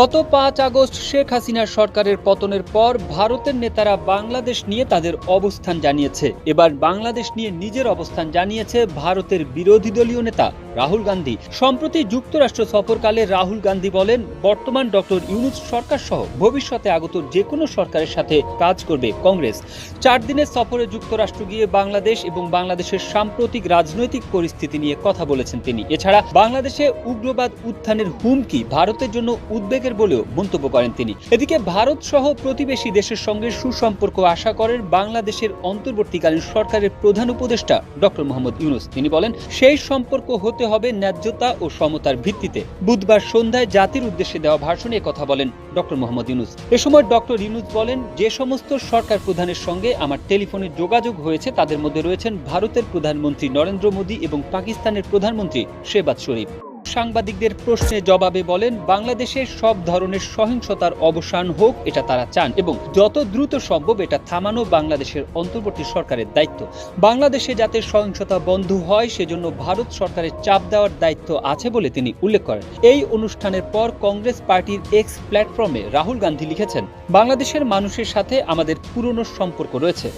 গত ৫ আগস্ট শেখ হাসিনার সরকারের পতনের পর ভারতের নেতারা বাংলাদেশ নিয়ে তাদের অবস্থান জানিয়েছে। এবার বাংলাদেশ নিয়ে নিজের অবস্থান জানিয়েছে ভারতের বিরোধী দলীয় নেতা রাহুল গান্ধী। সম্প্রতি যুক্তরাষ্ট্র সফরকালে রাহুল গান্ধী বলেন, বর্তমান ডক্টর ইউনূস সরকার সহ ভবিষ্যতে আগত যে কোনো সরকারের সাথে কাজ করবে কংগ্রেস। ৪ দিনের সফরে যুক্তরাষ্ট্র গিয়ে বাংলাদেশ এবং বাংলাদেশের সাম্প্রতিক রাজনৈতিক পরিস্থিতি নিয়ে কথা বলেছেন তিনি। এছাড়া বাংলাদেশে উগ্রবাদ উত্থানের হুমকি ভারতের জন্য উদ্বেগের বলেও মন্তব্য করেন তিনি। এদিকে ভারত সহ প্রতিবেশী দেশের সঙ্গে সুসম্পর্ক আশা করেন বাংলাদেশের অন্তর্বর্তীকালীন সরকারের প্রধান উপদেষ্টা ডক্টর মোহাম্মদ ইউনূস। তিনি বলেন, সেই সম্পর্ক হতে হবে ন্যায্যতা ও সমতার ভিত্তিতে। বুধবার সন্ধ্যায় জাতির উদ্দেশ্যে দেওয়া ভাষণে কথা বলেন ডক্টর মোহাম্মদ ইউনূস। এ সময় ডক্টর ইউনূস বলেন, যে সমস্ত সরকার প্রধানের সঙ্গে আমার টেলিফোনে যোগাযোগ হয়েছে তাদের মধ্যে রয়েছেন ভারতের প্রধানমন্ত্রী নরেন্দ্র মোদী এবং পাকিস্তানের প্রধানমন্ত্রী শেহবাজ শরীফ। সাংবাদিকদের প্রশ্নে জবাবে বলেন, বাংলাদেশে সব ধরনের সহিংসতার অবসান হোক, এটা তারা চান এবং যত দ্রুত সম্ভব এটা থামানো বাংলাদেশের অন্তর্বর্তী সরকারের দায়িত্ব। বাংলাদেশে যাতে সহিংসতা বন্ধ হয় সেজন্য ভারত সরকারের চাপ দেওয়ার দায়িত্ব আছে বলে তিনি উল্লেখ করেন। এই অনুষ্ঠানের পর কংগ্রেস পার্টির এক্স প্ল্যাটফর্মে রাহুল গান্ধী লিখেছেন, বাংলাদেশের মানুষের সাথে আমাদের পুরনো সম্পর্ক রয়েছে।